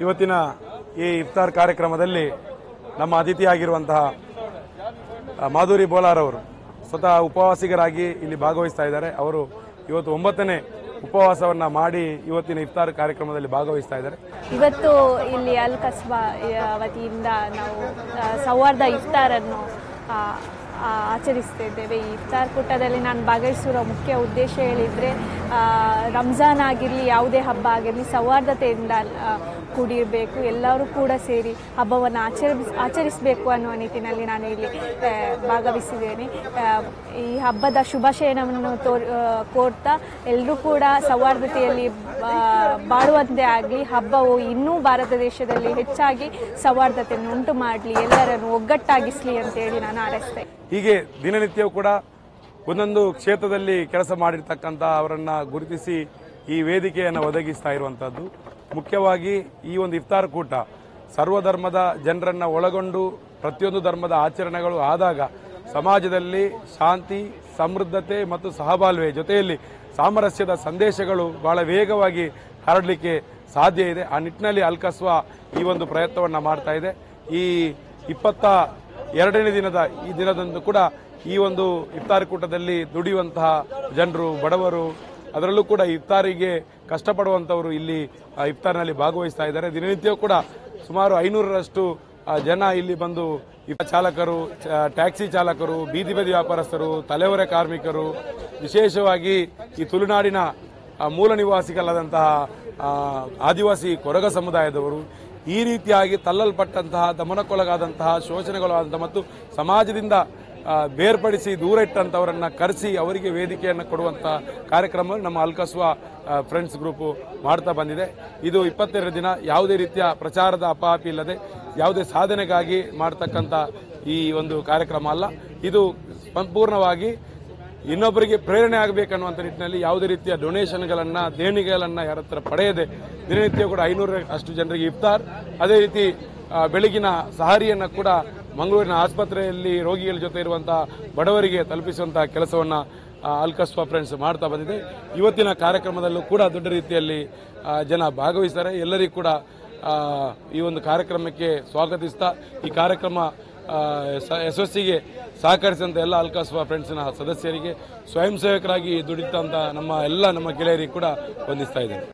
ಇವತ್ತಿನ ಈ ಇಫ್ತಾರ್ ಕಾರ್ಯಕ್ರಮದಲ್ಲಿ ನಮ್ಮ ಅತಿಥಿಯಾಗಿರುವಂತಹ ಮಾಧುರಿ ಬೋಲಾರ್ ಅವರು ಸ್ವತಃ ಉಪವಾಸಿಗರಾಗಿ ಇಲ್ಲಿ ಭಾಗವಹಿಸ್ತಾ ಇದ್ದಾರೆ. ಅವರು ಇವತ್ತು 9ನೇ ಉಪವಾಸವನ್ನ ಮಾಡಿ ಇವತ್ತಿನ ಇಫ್ತಾರ್ ಕಾರ್ಯಕ್ರಮದಲ್ಲಿ ಭಾಗವಹಿಸ್ತಾ ಇದ್ದಾರೆ. ಇವತ್ತು ಇಲ್ಲಿ ಅಲ್ ಕಸ್ಬಾ ವತಿಯಿಂದ ನಾವು ಸೌಹಾರ್ದ ಇಫ್ತಾರನ್ನು ಆಚರಿಸ್ತಿದ್ದೇವೆ. ಈ ಇಫ್ತಾರ್ ಕೂಟದಲ್ಲಿ ನಾನು ಭಾಗವಹಿಸಿರೋ ಮುಖ್ಯ ಉದ್ದೇಶ ಹೇಳಿದರೆ, ರಂಜಾನ್ ಆಗಿರಲಿ ಯಾವುದೇ ಹಬ್ಬ ಆಗಿರಲಿ ಸೌಹಾರ್ದತೆಯಿಂದ ಕೂಡಿರಬೇಕು, ಎಲ್ಲರೂ ಕೂಡ ಸೇರಿ ಹಬ್ಬವನ್ನು ಆಚರಿಸಬೇಕು ಅನ್ನುವ ನಿಟ್ಟಿನಲ್ಲಿ ನಾನು ಇಲ್ಲಿ ಭಾಗವಹಿಸಿದ್ದೇನೆ. ಈ ಹಬ್ಬದ ಶುಭಾಶಯವನ್ನು ಕೋರ್ತಾ ಎಲ್ಲರೂ ಕೂಡ ಸೌಹಾರ್ದತೆಯಲ್ಲಿ ಬಾಳುವಂತೆ ಆಗಲಿ, ಹಬ್ಬವು ಇನ್ನೂ ಭಾರತ ದೇಶದಲ್ಲಿ ಹೆಚ್ಚಾಗಿ ಸೌಹಾರ್ದತೆಯನ್ನು ಉಂಟು ಮಾಡಲಿ, ಎಲ್ಲರನ್ನು ಒಗ್ಗಟ್ಟಾಗಿಸಲಿ ಅಂತೇಳಿ ನಾನು ಹಾರೈಸ್ತೇನೆ. ಹೀಗೆ ದಿನನಿತ್ಯವೂ ಕೂಡ ಒಂದೊಂದು ಕ್ಷೇತ್ರದಲ್ಲಿ ಕೆಲಸ ಮಾಡಿರ್ತಕ್ಕಂಥ ಅವರನ್ನು ಗುರುತಿಸಿ ಈ ವೇದಿಕೆಯನ್ನು ಒದಗಿಸ್ತಾ ಇರುವಂಥದ್ದು. ಮುಖ್ಯವಾಗಿ ಈ ಒಂದು ಇಫ್ತಾರ್ ಕೂಟ ಸರ್ವಧರ್ಮದ ಜನರನ್ನು ಒಳಗೊಂಡು ಪ್ರತಿಯೊಂದು ಧರ್ಮದ ಆಚರಣೆಗಳು ಆದಾಗ ಸಮಾಜದಲ್ಲಿ ಶಾಂತಿ, ಸಮೃದ್ಧತೆ ಮತ್ತು ಸಹಬಾಳ್ವೆ ಜೊತೆಯಲ್ಲಿ ಸಾಮರಸ್ಯದ ಸಂದೇಶಗಳು ಬಹಳ ವೇಗವಾಗಿ ಹರಡಲಿಕ್ಕೆ ಸಾಧ್ಯ ಇದೆ. ಆ ನಿಟ್ಟಿನಲ್ಲಿ ಅಲ್ ಕಸ್ಬಾ ಈ ಒಂದು ಪ್ರಯತ್ನವನ್ನು ಮಾಡ್ತಾ ಇದೆ. ಈ 22ನೇ ದಿನದ ಈ ದಿನದಂದು ಕೂಡ ಈ ಒಂದು ಇಫ್ತಾರ್ ಕೂಟದಲ್ಲಿ ದುಡಿಯುವಂತಹ ಜನರು, ಬಡವರು, ಅದರಲ್ಲೂ ಕೂಡ ಇಫ್ತಾರಿಗೆ ಕಷ್ಟಪಡುವಂಥವರು ಇಲ್ಲಿ ಇಫ್ತಾರ್ನಲ್ಲಿ ಭಾಗವಹಿಸ್ತಾ ಇದ್ದಾರೆ. ದಿನನಿತ್ಯವೂ ಕೂಡ ಸುಮಾರು 500ರಷ್ಟು ಜನ ಇಲ್ಲಿ ಬಂದು ಚಾಲಕರು, ಟ್ಯಾಕ್ಸಿ ಚಾಲಕರು, ಬೀದಿ ಬದಿ ವ್ಯಾಪಾರಸ್ಥರು, ತಲೆಹೊರೆ ಕಾರ್ಮಿಕರು, ವಿಶೇಷವಾಗಿ ಈ ತುಳುನಾಡಿನ ಮೂಲ ನಿವಾಸಿಗಳಾದಂತಹ ಆದಿವಾಸಿ ಕೊರಗ ಸಮುದಾಯದವರು, ಈ ರೀತಿಯಾಗಿ ತಲ್ಲಲ್ಪಟ್ಟಂತಹ, ದಮನಕ್ಕೊಳಗಾದಂತಹ, ಶೋಷಣೆಗೊಳಗಾದಂತಹ ಮತ್ತು ಸಮಾಜದಿಂದ ಬೇರ್ಪಡಿಸಿ ದೂರ ಇಟ್ಟಂತವರನ್ನ ಕರೆಸಿ ಅವರಿಗೆ ವೇದಿಕೆಯನ್ನು ಕೊಡುವಂತಹ ಕಾರ್ಯಕ್ರಮ ನಮ್ಮ ಅಲ್ ಕಸ್ಬಾ ಫ್ರೆಂಡ್ಸ್ ಗ್ರೂಪ್ ಮಾಡ್ತಾ ಬಂದಿದೆ. ಇದು 22 ದಿನ ಯಾವುದೇ ರೀತಿಯ ಪ್ರಚಾರದ ಅಪಾಪಿ ಇಲ್ಲದೆ ಯಾವುದೇ ಸಾಧನೆಗಾಗಿ ಮಾಡ್ತಕ್ಕಂಥ ಈ ಒಂದು ಕಾರ್ಯಕ್ರಮ ಅಲ್ಲ. ಇದು ಸಂಪೂರ್ಣವಾಗಿ ಇನ್ನೊಬ್ಬರಿಗೆ ಪ್ರೇರಣೆ ಆಗಬೇಕನ್ನುವಂಥ ನಿಟ್ಟಿನಲ್ಲಿ ಯಾವುದೇ ರೀತಿಯ ಡೊನೇಷನ್ಗಳನ್ನು, ದೇಣಿಗೆಗಳನ್ನು ಯಾರ ಹತ್ರ ಪಡೆಯದೆ ದಿನನಿತ್ಯ ಕೂಡ 500 ಜನರಿಗೆ ಇಫ್ತಾರ್, ಅದೇ ರೀತಿ ಬೆಳಗಿನ ಸಹಾರಿಯನ್ನು ಕೂಡ ಮಂಗಳೂರಿನ ಆಸ್ಪತ್ರೆಯಲ್ಲಿ ರೋಗಿಗಳ ಜೊತೆ ಇರುವಂತಹ ಬಡವರಿಗೆ ತಲುಪಿಸುವಂತಹ ಕೆಲಸವನ್ನು ಅಲ್ ಕಸ್ಬಾ ಫ್ರೆಂಡ್ಸ್ ಮಾಡ್ತಾ ಬಂದಿದೆ. ಇವತ್ತಿನ ಕಾರ್ಯಕ್ರಮದಲ್ಲೂ ಕೂಡ ದೊಡ್ಡ ರೀತಿಯಲ್ಲಿ ಜನ ಭಾಗವಹಿಸ್ತಾರೆ. ಎಲ್ಲರಿಗೂ ಕೂಡ ಈ ಒಂದು ಕಾರ್ಯಕ್ರಮಕ್ಕೆ ಸ್ವಾಗತಿಸ್ತಾ ಈ ಕಾರ್ಯಕ್ರಮ ಯಶಸ್ಸಿಗೆ ಸಹಕರಿಸಿದಂಥ ಎಲ್ಲ ಅಲ್ ಕಸ್ಬಾ ಫ್ರೆಂಡ್ಸ್ನ ಸದಸ್ಯರಿಗೆ, ಸ್ವಯಂ ಸೇವಕರಾಗಿ ದುಡಿತಂತ ನಮ್ಮ ಗೆಳೆಯರಿಗೆ ಕೂಡ ವಂದಿಸ್ತಾ ಇದ್ದೇನೆ.